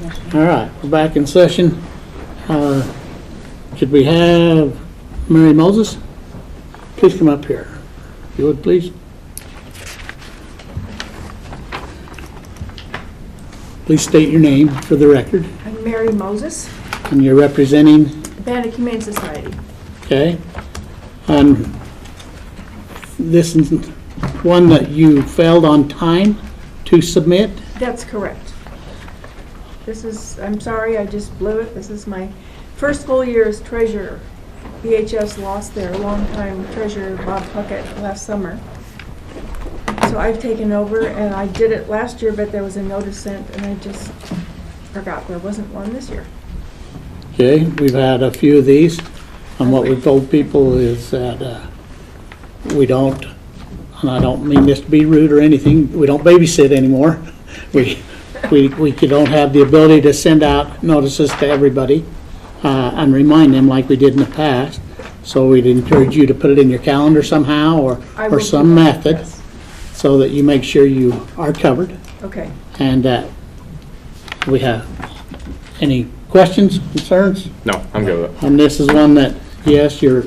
All right, we're back in session. Could we have Mary Moses? Please come up here. If you would, please. Please state your name for the record. I'm Mary Moses, And you're representing, Bannock Humane Society. okay? And this is one that you failed on time to submit? That's correct. This is, I'm sorry, I just blew it. This is my first full year as treasurer. BHS lost their longtime treasurer, Bob Puckett, last summer. So I've taken over, and I did it last year, but there was a notice sent, and I just forgot there wasn't one this year. Okay, we've had a few of these, and what we've told people is that we don't, and I don't mean this to be rude or anything, we don't babysit anymore. We don't have the ability to send out notices to everybody and remind them like we did in the past. So we'd encourage you to put it in your calendar somehow or some method, yes, so that you make sure you are covered. okay. And we have any questions, concerns? No, I'm good with it. And this is one that, yes, you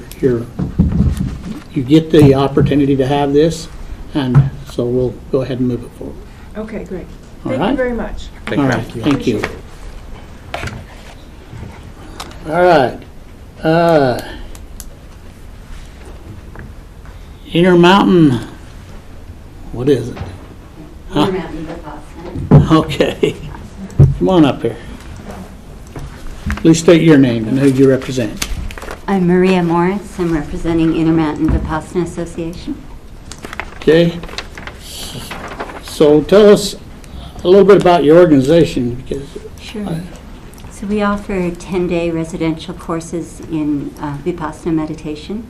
get the opportunity to have this, and so we'll go ahead and move it forward. Okay, great. All Thank right. you very much. Thank All you, right, ma'am. thank you. Appreciate it. All right. Intermountain, what is it? Huh? Intermountain Vipassana. Okay. Come on up here. Please state your name and who you represent. I'm Maria Morris. I'm representing Intermountain Vipassana Association. Okay. So tell us a little bit about your organization, because Sure. So we offer 10-day residential courses in Vipassana meditation.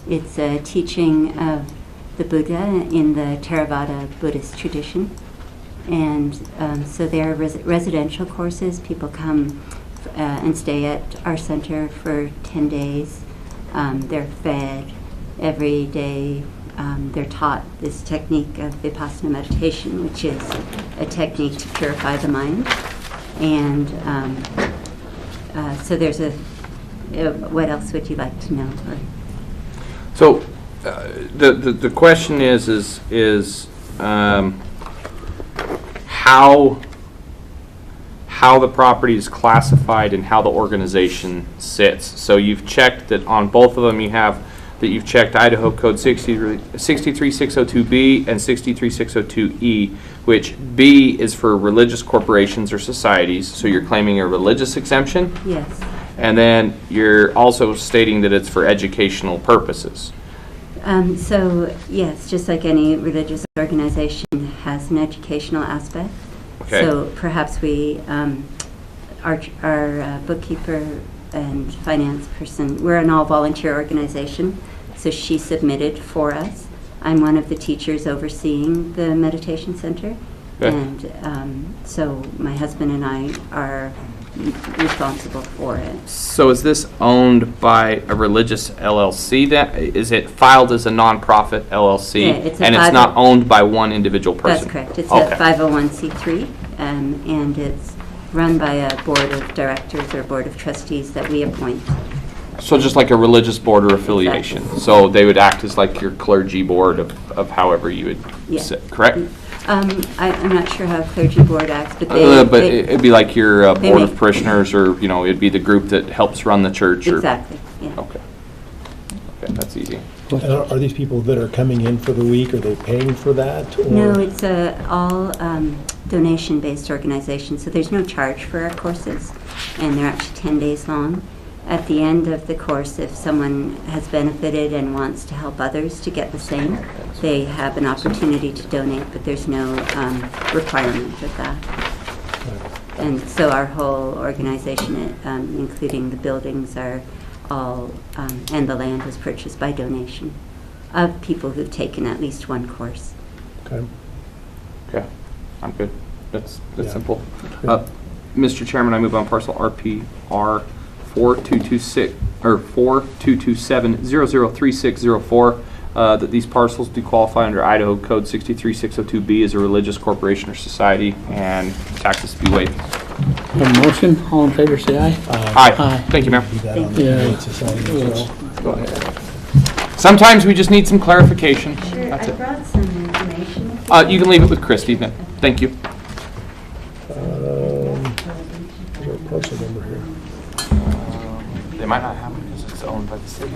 It's a teaching of the Buddha in the Theravada Buddhist tradition. And so they're residential courses. People come and stay at our center for 10 days. They're fed every day. They're taught this technique of Vipassana meditation, which is a technique to purify the mind. And so there's what else would you like to know? So, the question is how the property is classified and how the organization sits. So you've checked that on both of them. You've checked Idaho Code 63602B and 63602E, which B is for religious corporations or societies. So you're claiming a religious exemption. Yes. And then you're also stating that it's for educational purposes. So, yes, just like any religious organization has an educational aspect. Okay. So perhaps we, our bookkeeper and finance person, we're an all-volunteer organization, so she submitted for us. I'm one of the teachers overseeing the meditation center. Okay. And so my husband and I are responsible for it. So is this owned by a religious LLC? That is it filed as a nonprofit LLC? Yeah, it's a and it's not owned by one individual person. That's correct. It's Okay. a 501c3, and it's run by a board of directors or board of trustees that we appoint. So just like a religious board or affiliation. Exactly. So they would act as like your clergy board of however you would Yeah. sit, correct? I'm not sure how a clergy board acts, but they... But it'd be like your they board make- of parishioners, or it'd be the group that helps run the church. Exactly, yeah. Okay. Okay, that's easy. And are these people that are coming in for the week, are they paying for that? Or? No, it's a all donation-based organization, so there's no charge for our courses, and they're actually 10 days long. At the end of the course, if someone has benefited and wants to help others to get the same, they have an opportunity to donate, but there's no requirement of that. And so our whole organization, including the buildings, are all, and the land was purchased by donation of people who've taken at least one course. Okay. Okay, I'm good. That's Yeah. simple. Good. Mr. Chairman, I move on parcel RPR 4226 or 4227003604 that these parcels do qualify under Idaho Code 63602B as a religious corporation or society, and taxes to be waived. Have a motion, all in favor, say aye. Aye. Aye. Thank you, Mayor. Do that on the Yeah. Humane Society as well. Sometimes we just need some clarification. Sure, That's I it. brought some information. You can leave it with Christie then. Thank you. There's our parcel number here. They might not have it because it's owned by the city.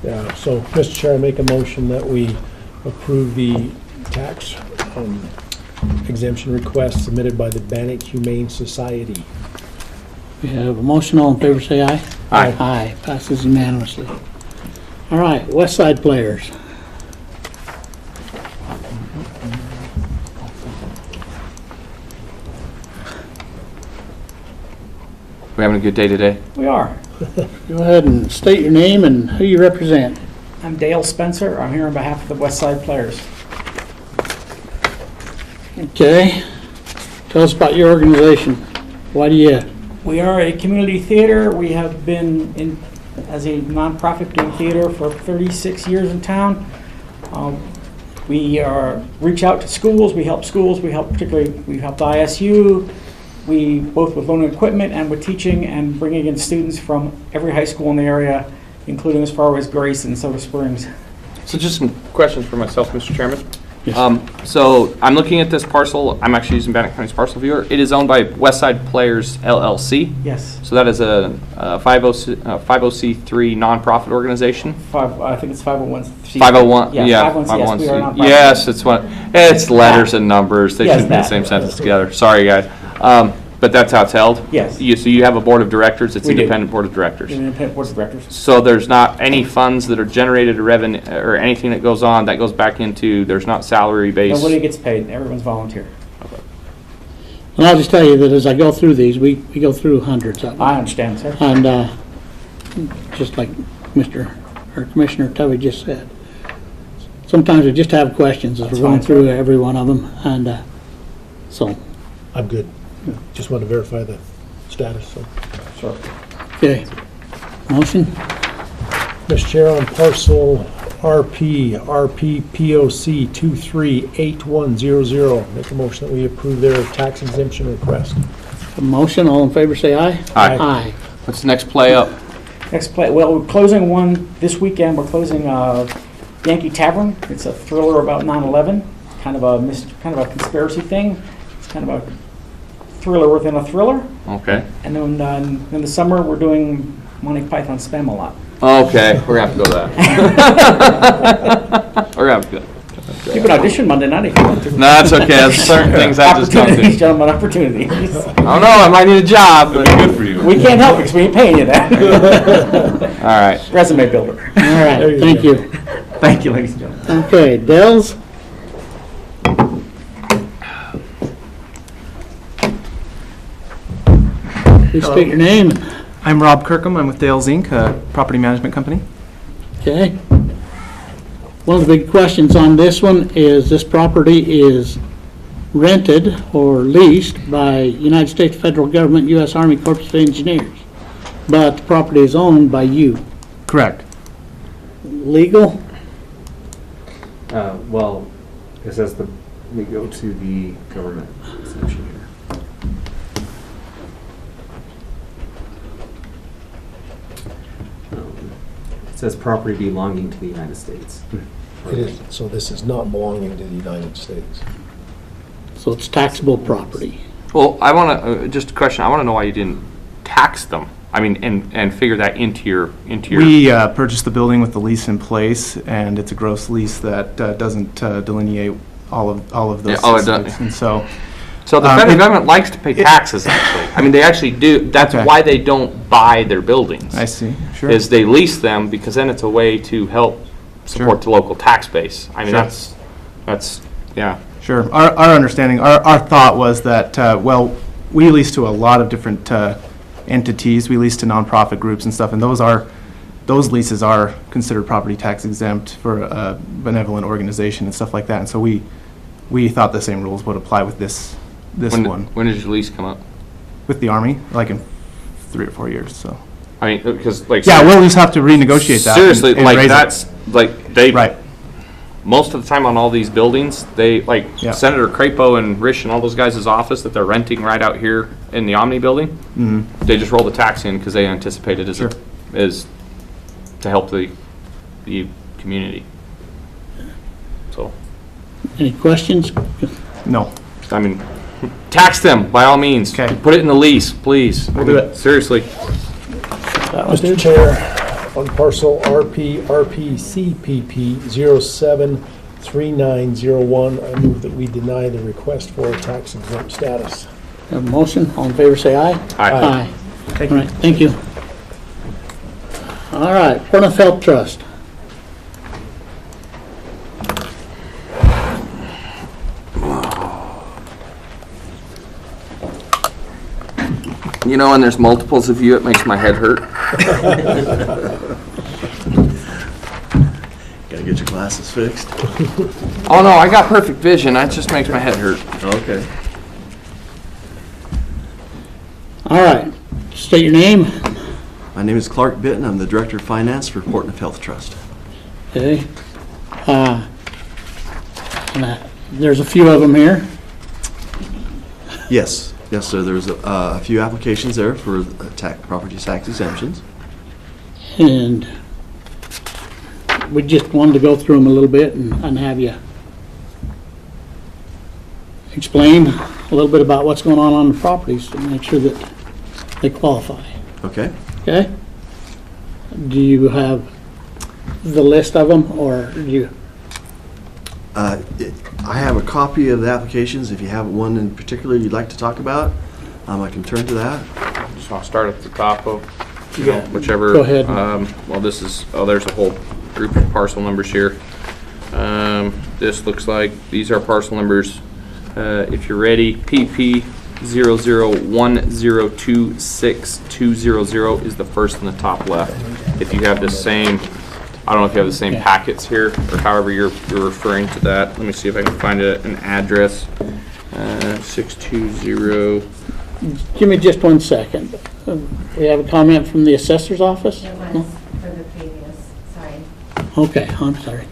Yeah, so, Mr. Chair, I make a motion that we approve the tax exemption request submitted by the Bannock Humane Society. We have a motion, all in favor, say aye. Aye. Aye, passes unanimously. All right, West Side Players. We having a good day today? We are. Go ahead and state your name and who you represent. I'm Dale Spencer. I'm here on behalf of the West Side Players. Okay, tell us about your organization. Why do you, We are a community theater. We have been in as a nonprofit doing theater for 36 years in town. We reach out to schools. We help schools. We helped ISU. We both with loaning equipment and with teaching and bringing in students from every high school in the area, including as far as Grace and Soda Springs. So just some questions for myself, Mr. Chairman. Yes. So I'm looking at this parcel. I'm actually using Bannock County's parcel viewer. It is owned by West Side Players LLC. Yes. So that is a 50C3 nonprofit organization. I think it's 501. 501, Yeah, yeah, 501, yes, we are a nonprofit. yes, it's letters and numbers. They Yes, should be the that. same sentence together. Sorry, guys. But that's how it's held? Yes. So you have a board of directors. It's We do. independent board of directors. Independent board of directors. So there's not any funds that are generated or revenue or anything that goes on that goes back into, there's not salary based. Nobody gets paid. Everyone's volunteer. and I'll just tell you that as I go through these, we go through hundreds of them. I understand, sir. And just like Commissioner Tubby just said, sometimes we just have questions as That's we're going fine, through sir. every one of them. And so, I'm good. Just want to verify the status, so. Sure. okay, motion? Mr. Chair, on parcel RPPOC 238100, make a motion that we approve their tax exemption request. A motion, all in favor say aye. Aye. Aye. What's the next play up? Next play. Well, we're closing one this weekend. We're closing Yankee Tavern. It's a thriller about 9/11, kind of a conspiracy thing. It's kind of a thriller within a thriller. Okay. And then in the summer, we're doing Monty Python Spam-A-Lot. Okay, we're gonna have to go to that. We're gonna have to go. You can audition Monday night if you want to. No, that's okay. There's certain things I just don't Opportunities, do. gentlemen, opportunities. I don't know, I might need a job, but good for you. We can't help it because we ain't paying you that. All right. Resume builder. All right, thank you. Thank you, ladies and gentlemen. Okay, Dells? Please state your name. I'm Rob Kirkham. I'm with Dales Inc., a property management company. Okay. One of the big questions on this one is this property is rented or leased by United States federal government, U.S. Army Corps of Engineers, but the property is owned by you. Correct. Legal? Well, it says we go to the government exemption here. It says property belonging to the United States. It is, so this is not belonging to the United States. So it's taxable property. Well, I want to, just a question, I want to know why you didn't tax them. I mean, and figure that into your. We purchased the building with the lease in place, and it's a gross lease that doesn't delineate all of those Yeah, oh, it doesn't. specifics. And so, So the federal government likes to pay taxes, actually. I mean, they actually do. That's Okay. why they don't buy their buildings. I see, sure. Is they lease them because then it's a way to help support the local tax base. I mean, Sure. that's, yeah. Sure. Our understanding, our thought was that, well, we lease to a lot of different entities. We lease to nonprofit groups and stuff, and those leases are considered property tax exempt for a benevolent organization and stuff like that. And so we thought the same rules would apply with this one, When does your lease come up? with the Army, like in 3 or 4 years, so. I mean, because like. Yeah, we'll just have to renegotiate that. Seriously, and like raise it. that's, like, they. Right. most of the time on all these buildings, they, like Yeah. Senator Crapo and Rich and all those guys' office that they're renting right out here in the Omni building, they just roll the tax in because they anticipate it Sure. as to help the community. So, Any questions? No. I mean, tax them by all means. Okay. Put it in the lease, please. We'll do it. Seriously. Mr. Chair, on parcel RPCPP 073901, I move that we deny the request for a tax exempt status. Have a motion, all in favor say aye. Aye. Aye. Thank All you. right, thank you. All right, Portland Health Trust. You know, when there's multiples of you, it makes my head hurt. Gotta get your glasses fixed. Oh no, I got perfect vision. That just makes my head hurt. Okay. All right, state your name. My name is Clark Bitton. I'm the Director of Finance for Portland Health Trust. Okay. There's a few of them here. Yes, yes, sir. There's a few applications there for property tax exemptions. And we just wanted to go through them a little bit and have you explain a little bit about what's going on the properties to make sure that they qualify. Okay. Okay? Do you have the list of them, or do you? I have a copy of the applications. If you have one in particular you'd like to talk about, I can turn to that. So I'll start at the top of, whichever. Go ahead. Well, this is, there's a whole group of parcel numbers here. This looks like, these are parcel numbers, if you're ready, PP 00102620 is the first in the top left. If you have the same, I don't know if you have the same packets here, or however you're referring to that. Let me see if I can find an address. 620. Give me just 1 second. We have a comment from the assessor's office? It No? was for the previous, sorry. Okay, I'm sorry.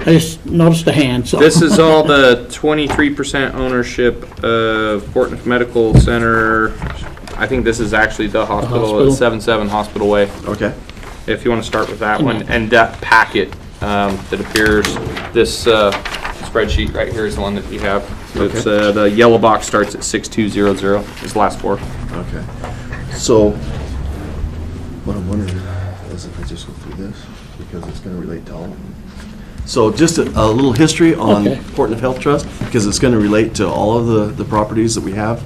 I just noticed a hand, so. This is all the 23% ownership of Fort Medical Center. I think this is actually the hospital at 77 Hospital Way. Okay. If you want to start with that one, and that packet that appears, this spreadsheet right here is the one that you have. It's the yellow box starts at 6200 is the last four. Okay. So, what I'm wondering is if I just go through this, because it's going to relate to all of them. So just a little history on Okay. Portland Health Trust, because it's going to relate to all of the properties that we have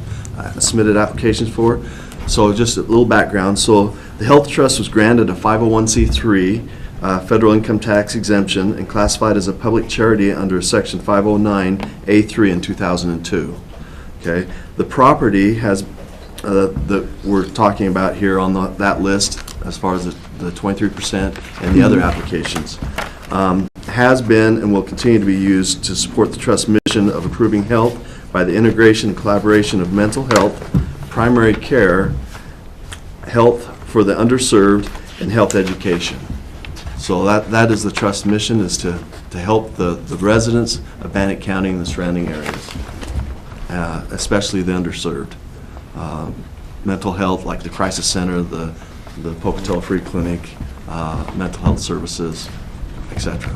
submitted applications for. So just a little background. So the Health Trust was granted a 501c3 federal income tax exemption and classified as a public charity under Section 509A3 in 2002. Okay. The property has that we're talking about here on that list, as far as the 23% and the other applications, has been and will continue to be used to support the Trust's mission of improving health by the integration and collaboration of mental health, primary care, health for the underserved, and health education. So that is the Trust's mission, is to help the residents of Bannock County and the surrounding areas, especially the underserved. Mental health, like the Crisis Center, the Pocatello Free Clinic, mental health services, etc.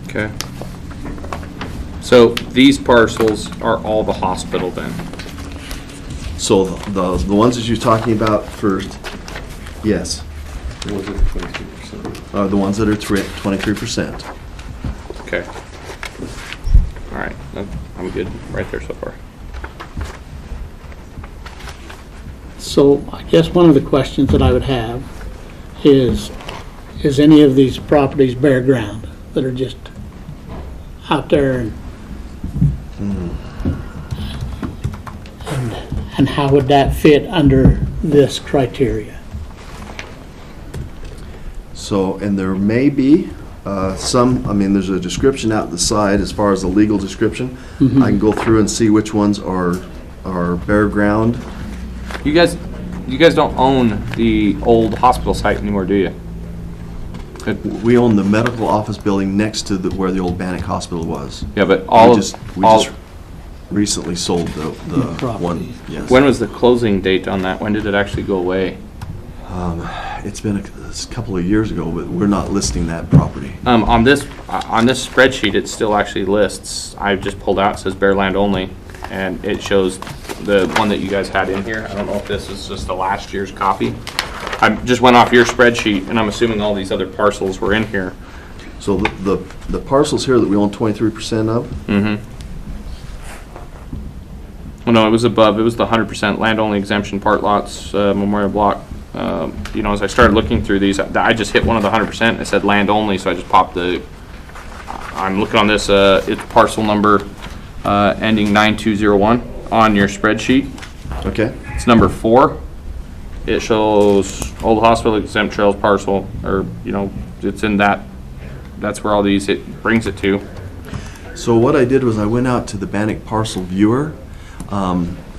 Okay. So these parcels are all the hospital then? So the ones that you're talking about first, yes, The ones with 23%. are the ones that are 23%. Okay. All right, I'm good right there so far. So I guess one of the questions that I would have is any of these properties bare ground that are just out there and how would that fit under this criteria? So, and there may be some, I mean, there's a description out the side as far as the legal description. I can go through and see which ones are bare ground. You guys don't own the old hospital site anymore, do you? We own the medical office building next to where the old Bannock Hospital was. Yeah, but We just recently sold the property. one, yes. when was the closing date on that? When did it actually go away? It's been a couple of years ago, but we're not listing that property. On this spreadsheet, it still actually lists, I just pulled out, it says bare land only, and it shows the one that you guys had in here. I don't know if this is just the last year's copy. I just went off your spreadsheet, and I'm assuming all these other parcels were in here. So the parcels here that we own 23% of, Mm-hmm. Well, no, it was above, it was the 100% land only exemption part lots, memorial block. You know, as I started looking through these, I just hit one of the 100%, it said land only, so I just popped I'm looking on this, it's parcel number ending 9201 on your spreadsheet. okay? It's number 4. It shows Old Hospital Exempt Trails parcel, or, you know, it's in that's where all these, it brings it to. So what I did was I went out to the Bannock parcel viewer,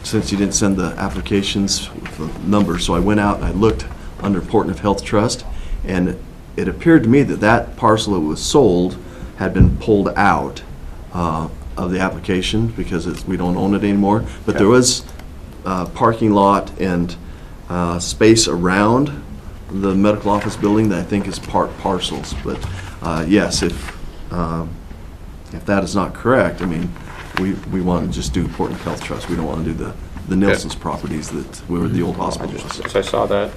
since you didn't send the applications with the numbers, so I went out and I looked under Portneuf Health Trust, and it appeared to me that that parcel that was sold had been pulled out of the application because we don't own it anymore. But there was parking lot and space around the medical office building that I think is part parcels. But yes, if that is not correct, I mean, we want to just do Portneuf Health Trust. We don't want to do the Nelson's properties that were the old hospital. So I saw that,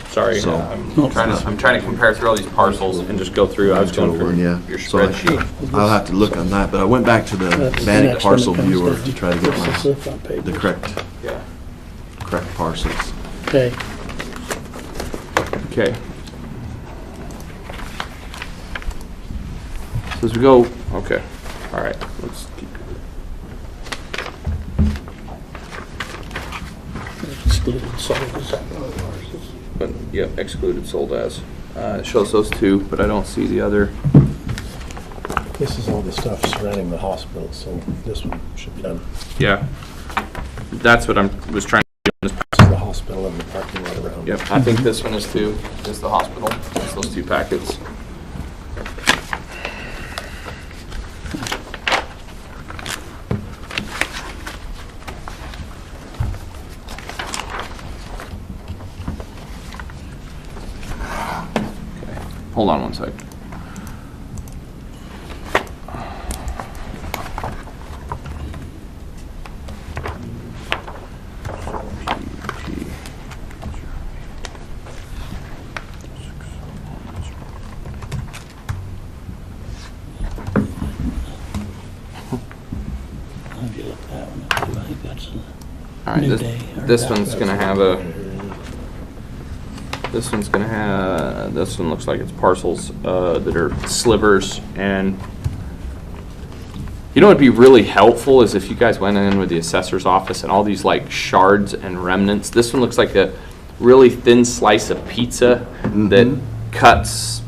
sorry, So- I'm trying to compare through all these parcels and just go through, I was going through Yeah. your So spreadsheet. I'll have to look on that, but I went back to the That's the Bannock next one parcel that comes viewer down. to try to get This is the front page. the correct Yeah. parcels. Okay, Okay. So as we go, okay, all right, let's keep. excluded sold, is that what it was? But, yeah, excluded sold as. It shows those two, but I don't see the other. This is all the stuff surrounding the hospital, so this one should be done. Yeah. That's what was trying to do. This is the hospital and the parking lot around. Yep, I think this one is the hospital. It's those 2 packets. Hold on one sec. I'll get at that one too. I think that's All right, New Day, or this that- one's gonna have this one looks like it's parcels that are slivers, and you know what'd be really helpful is if you guys went in with the assessor's office and all these like shards and remnants. This one looks like a really thin slice of pizza that cuts,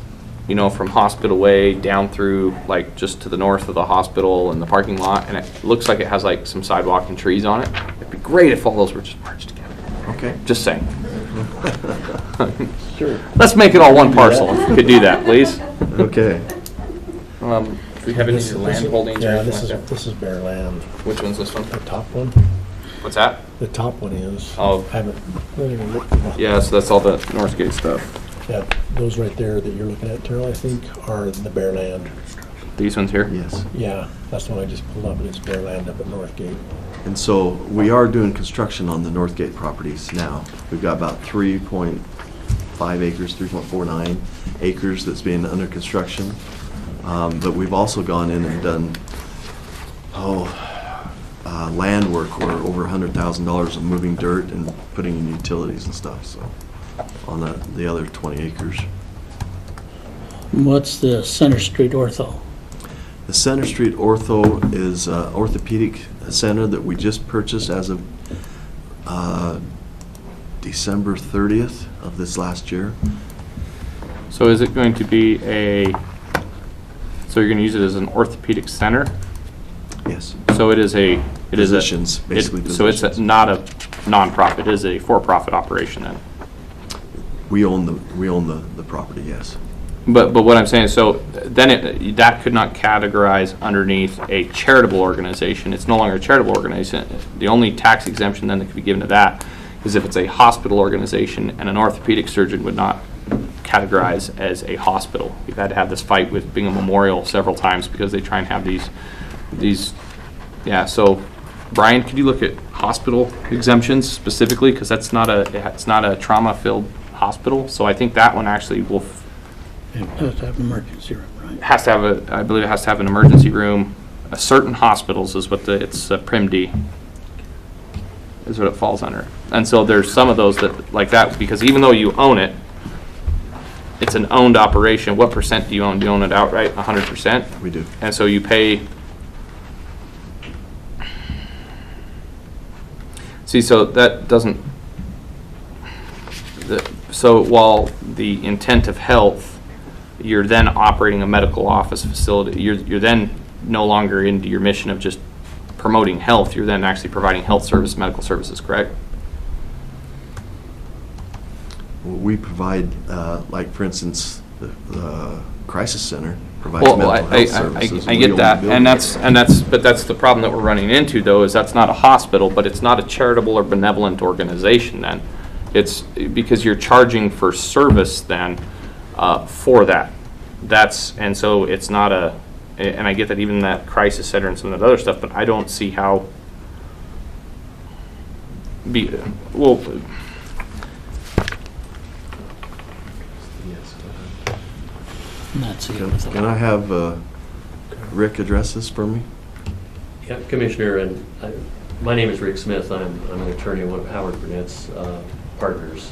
you know, from Hospital Way down through like just to the north of the hospital and the parking lot, and it looks like it has like some sidewalk and trees on it. It'd be great if all those were just merged together. Okay. Just saying. Sure. Let's make it all one parcel. If you could do that, please. Okay. Do we have any land holdings or Yeah, anything like that? this is bare land. Which one's this one? The top one, What's that? the top one is. Oh. I haven't even looked at that. Yeah, so that's all the Northgate stuff. Yeah, those right there that you're looking at, Terrell, I think, are the bare land. These ones here? Yes. Yeah, that's the one I just pulled up, and it's bare land up at Northgate. And so we are doing construction on the Northgate properties now. We've got about 3.5 acres, 3.49 acres that's being under construction. But we've also gone in and done, land work where over $100,000 of moving dirt and putting in utilities and stuff, so, on the other 20 acres. What's the Center Street Ortho? The Center Street Ortho is an orthopedic center that we just purchased as of December 30th of this last year. So is it going to be so you're going to use it as an orthopedic center? Yes. So it is a, Physicians, basically So it's physicians. not a nonprofit, it is a for-profit operation then? We own the property, yes. But what I'm saying is, so then that could not categorize underneath a charitable organization. It's no longer a charitable organization. The only tax exemption then that could be given to that is if it's a hospital organization, and an orthopedic surgeon would not categorize as a hospital. We've had to have this fight with Bingham Memorial several times because they try and have these, yeah, so Brian, could you look at hospital exemptions specifically? Because it's not a trauma-filled hospital, so I think that one actually will It has to have an emergency room, right? I believe it has to have an emergency room. Certain hospitals is what it's Prim D is what it falls under. And so there's some of those that like that, because even though you own it, it's an owned operation. What percent do you own? Do you own it outright? 100%? We do. And so you pay. See, so that doesn't. So while the intent of health, you're then operating a medical office facility. You're then no longer into your mission of just promoting health. You're then actually providing health service, medical services, correct? We provide, like for instance, the crisis center provides mental health services. I get that, but that's the problem that we're running into, though, is that's not a hospital, but it's not a charitable or benevolent organization. Then, it's because you're charging for service then for that. And so it's not a. And I get that even that crisis center and some of that other stuff, but I don't see how. That's it. Can I have Rick address this for me? Yeah, Commissioner, and my name is Rick Smith. I'm an attorney, one of Howard Burnett's partners,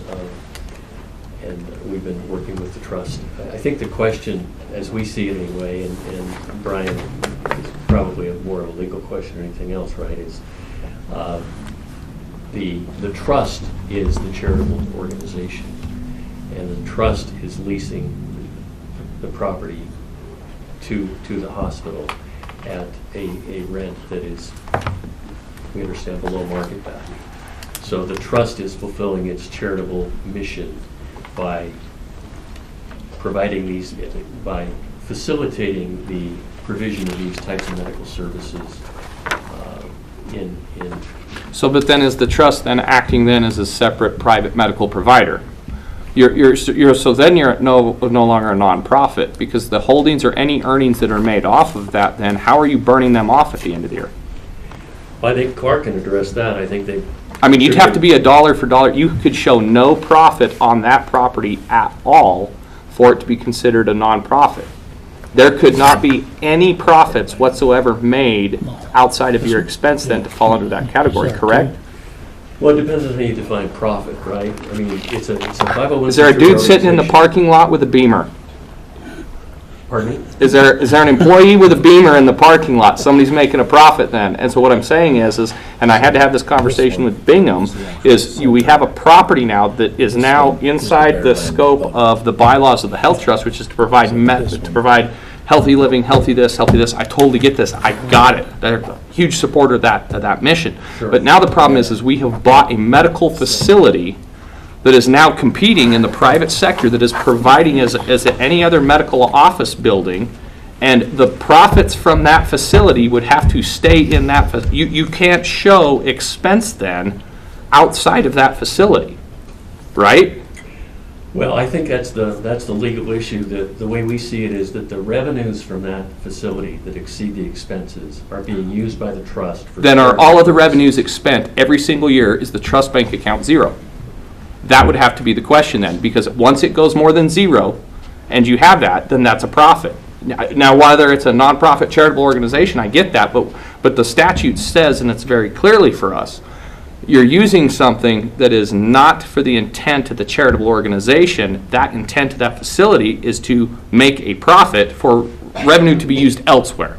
and we've been working with the trust. I think the question, as we see it anyway, and Brian, is probably more of a legal question or anything else, right, is the trust is the charitable organization, and the trust is leasing the property to the hospital at a rent that is, we understand, below market value. So the trust is fulfilling its charitable mission by providing these, by facilitating the provision of these types of medical services in. So, but then is the trust then acting then as a separate private medical provider? So then you're no longer a nonprofit, because the holdings or any earnings that are made off of that, then how are you burning them off at the end of the year? Well, I think Clark can address that. I think they. I mean, you'd have to be a dollar for dollar. You could show no profit on that property at all for it to be considered a nonprofit. There could not be any profits whatsoever made outside of your expense then to fall under that category, correct? Well, it depends on how you define profit, right? I mean, it's a 501c3. Is there a dude sitting in the parking lot with a Beamer? Pardon me? Is there an employee with a Beamer in the parking lot? Somebody's making a profit then. And so what I'm saying is, and I had to have this conversation with Bingham, is we have a property now that is now inside the scope of the bylaws of the health trust, which is to provide healthy living, healthy this, healthy this. I totally get this. I got it. They're a huge supporter of that mission. Sure. But now the problem is we have bought a medical facility that is now competing in the private sector, that is providing as any other medical office building, and the profits from that facility would have to stay in that. You can't show expense then outside of that facility, right? Well, I think that's the legal issue. The way we see it is that the revenues from that facility that exceed the expenses are being used by the trust. Then are all of the revenues expended every single year, is the trust bank account zero? That would have to be the question then, because once it goes more than zero and you have that, then that's a profit. Now, whether it's a nonprofit charitable organization, I get that, but the statute says, and it's very clearly for us, you're using something that is not for the intent of the charitable organization. That intent of that facility is to make a profit for revenue to be used elsewhere.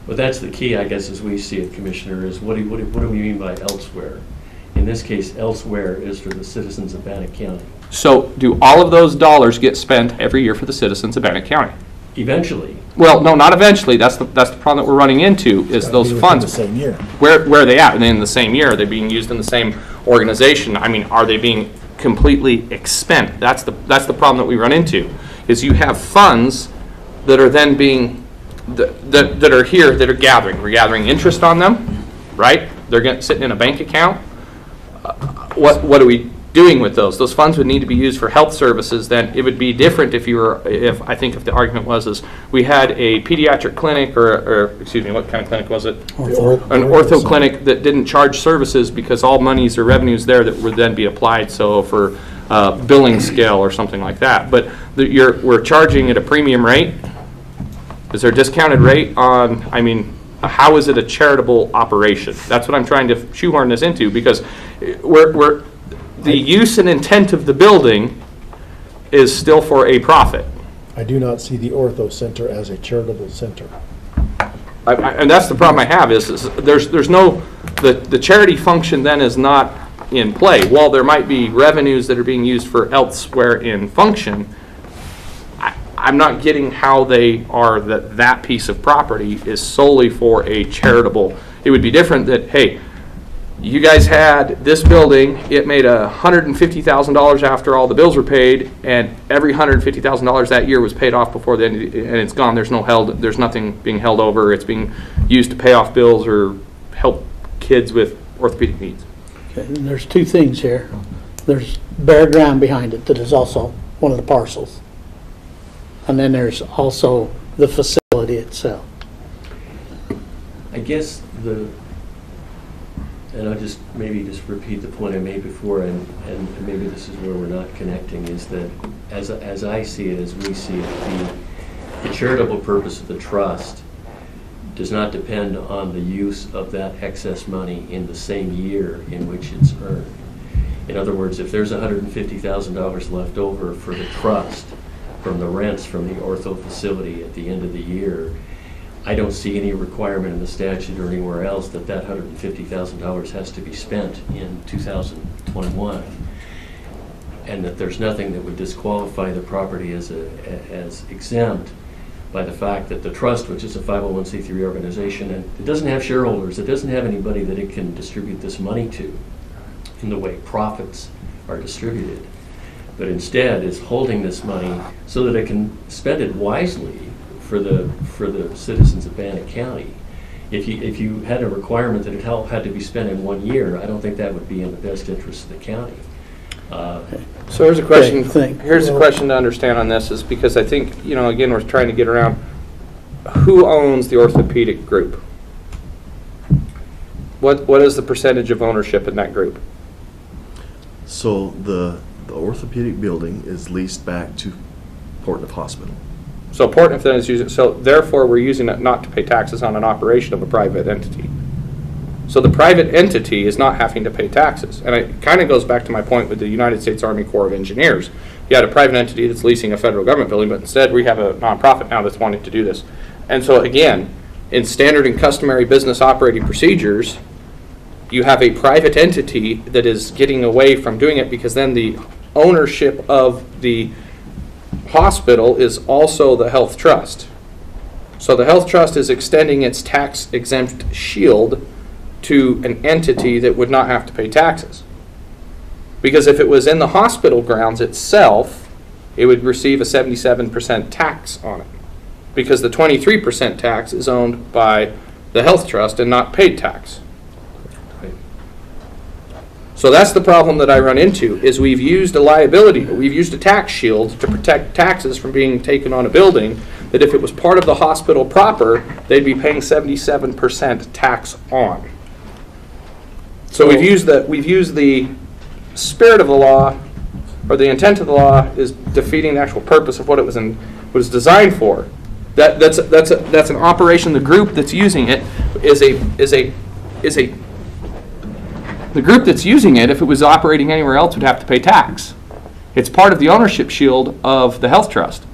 Well, that's the key, I guess, as we see it, Commissioner, is what do we mean by elsewhere? In this case, elsewhere is for the citizens of Bannock County. So do all of those dollars get spent every year for the citizens of Bannock County? Eventually. Well, no, not eventually. That's the problem that we're running into, is those funds. The same year. Where are they at? And in the same year, are they being used in the same organization? I mean, are they being completely expended? That's the problem that we run into. is you have funds that are then being, that are here, that are gathering. We're gathering interest on them, right? They're sitting in a bank account. What are we doing with those? Those funds would need to be used for health services. Then it would be different if I think if the argument was we had a pediatric clinic or excuse me, what kind of clinic was it? An ortho clinic that didn't charge services because all monies or revenues there that would then be applied. So for billing scale or something like that. But we're charging at a premium rate. Is there a discounted rate on? I mean, how is it a charitable operation? That's what I'm trying to shoehorn this into, because the use and intent of the building is still for a profit. I do not see the ortho center as a charitable center. And that's the problem I have is there's no, the charity function then is not in play. While there might be revenues that are being used for elsewhere in function, I'm not getting how they are that piece of property is solely for a charitable. It would be different that, hey, you guys had this building, it made $150,000 after all the bills were paid, and every $150,000 that year was paid off before the end, and it's gone. There's nothing being held over. It's being used to pay off bills or help kids with orthopedic needs. Okay, and there's two things here. There's bare ground behind it that is also one of the parcels. And then there's also the facility itself. I guess and I'll just repeat the point I made before, and maybe this is where we're not connecting, is that as I see it, as we see it, the charitable purpose of the trust does not depend on the use of that excess money in the same year in which it's earned. In other words, if there's $150,000 left over for the trust from the rents from the ortho facility at the end of the year, I don't see any requirement in the statute or anywhere else that $150,000 has to be spent in 2021, and that there's nothing that would disqualify the property as exempt by the fact that the trust, which is a 501c3 organization, and it doesn't have shareholders, it doesn't have anybody that it can distribute this money to in the way profits are distributed, but instead is holding this money so that it can spend it wisely for the citizens of Bannock County. If you had a requirement that it had to be spent in 1 year, I don't think that would be in the best interest of the county. So here's a question. Okay, Here's a question to understand on this, is because I think, again, we're trying to get around who owns the orthopedic group. What is the percentage of ownership in that group? So the orthopedic building is leased back to Portneuf Hospital. So Portneuf then is using, so therefore we're using it not to pay taxes on an operation of a private entity. So the private entity is not having to pay taxes. And it kind of goes back to my point with the United States Army Corps of Engineers. You had a private entity that's leasing a federal government building, but instead we have a nonprofit now that's wanting to do this. And so again, in standard and customary business operating procedures, you have a private entity that is getting away from doing it because then the ownership of the hospital is also the health trust. So the health trust is extending its tax exempt shield to an entity that would not have to pay taxes. Because if it was in the hospital grounds itself, it would receive a 77% tax on it. Because the 23% tax is owned by the health trust and not paid tax. So that's the problem that I run into, is we've used a liability, we've used a tax shield to protect taxes from being taken on a building that if it was part of the hospital proper, they'd be paying 77% tax on. So we've used the spirit of the law, or the intent of the law is defeating the actual purpose of what it was designed for. That's an operation. The group that's using it is a the group that's using it, if it was operating anywhere else, would have to pay tax. It's part of the ownership shield of the health trust.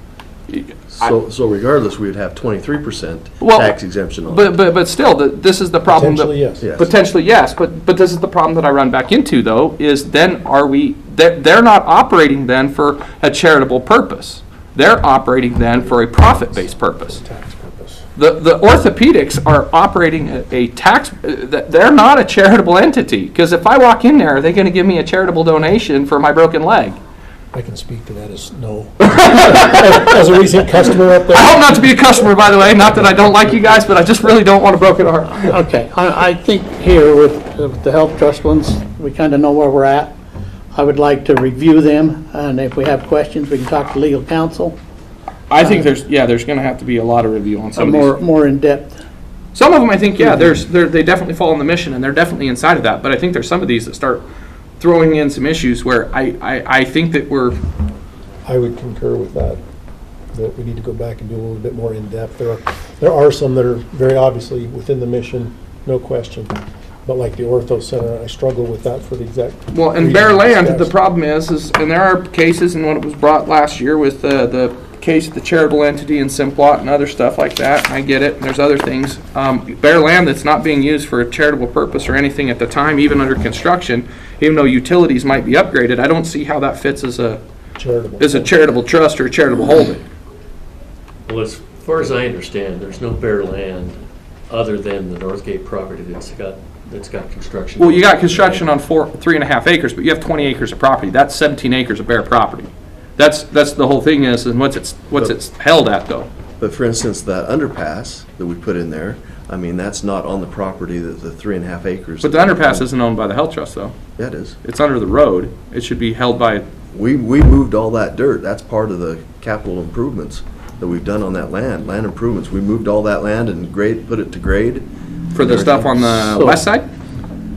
So regardless, we would have 23% tax exemption on it. But still, this is the problem. Potentially, yes. Yes. Potentially, yes. But this is the problem that I run back into, though, is then they're not operating then for a charitable purpose. They're operating then for a profit-based purpose. Tax purpose. The orthopedics are operating a tax, they're not a charitable entity, because if I walk in there, are they going to give me a charitable donation for my broken leg? I can speak to that as no. As a recent customer up there. I hope not to be a customer, by the way, not that I don't like you guys, but I just really don't want a broken heart. Okay, I think here with the health trust ones, we kind of know where we're at. I would like to review them, and if we have questions, we can talk to legal counsel. I think there's going to have to be a lot of review on some of these. More in-depth. Some of them, I think, they definitely fall in the mission, and they're definitely inside of that. But I think there's some of these that start throwing in some issues where I think that we're. I would concur with that we need to go back and do a little bit more in-depth. There are some that are very obviously within the mission, no question. But like the ortho center, I struggle with that for the exact. Well, in bare land, the problem is, and there are cases, and when it was brought last year with the case of the charitable entity in Simplot and other stuff like that, I get it, and there's other things. Bare land that's not being used for a charitable purpose or anything at the time, even under construction, even though utilities might be upgraded, I don't see how that fits as a charitable trust or a charitable holding. Well, as far as I understand, there's no bare land other than the Northgate property that's got construction. Well, you got construction on 3.5 acres, but you have 20 acres of property. That's 17 acres of bare property. That's the whole thing is, and what's it's held at though. But for instance, that underpass that we put in there, I mean, that's not on the property, the 3.5 acres. But the underpass isn't owned by the health trust though. Yeah, it is. It's under the road. It should be held by. We moved all that dirt. That's part of the capital improvements that we've done on that land improvements. We moved all that land and put it to grade. For the stuff on the west side?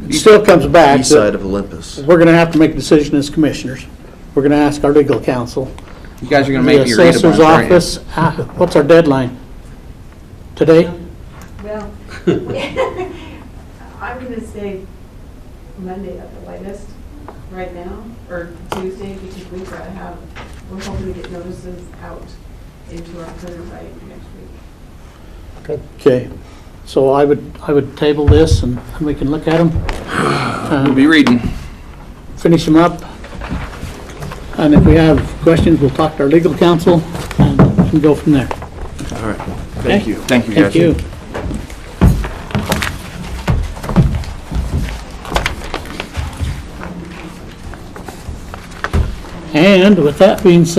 It still comes back. East side of Olympus. We're gonna have to make a decision as commissioners. We're gonna ask our legal counsel. You guys are gonna The make me read a bunch, assessor's aren't you? office, what's our deadline? Today? Well, I'm gonna say Monday at the latest, right now, or Tuesday, because we're hoping to get notices out into our printer by next week. Okay, so I would table this and we can look at them. We'll be reading. Finish them up. And if we have questions, we'll talk to our legal counsel and go from there. All right. Thank you. Thank you, guys. Thank you. And with that being said,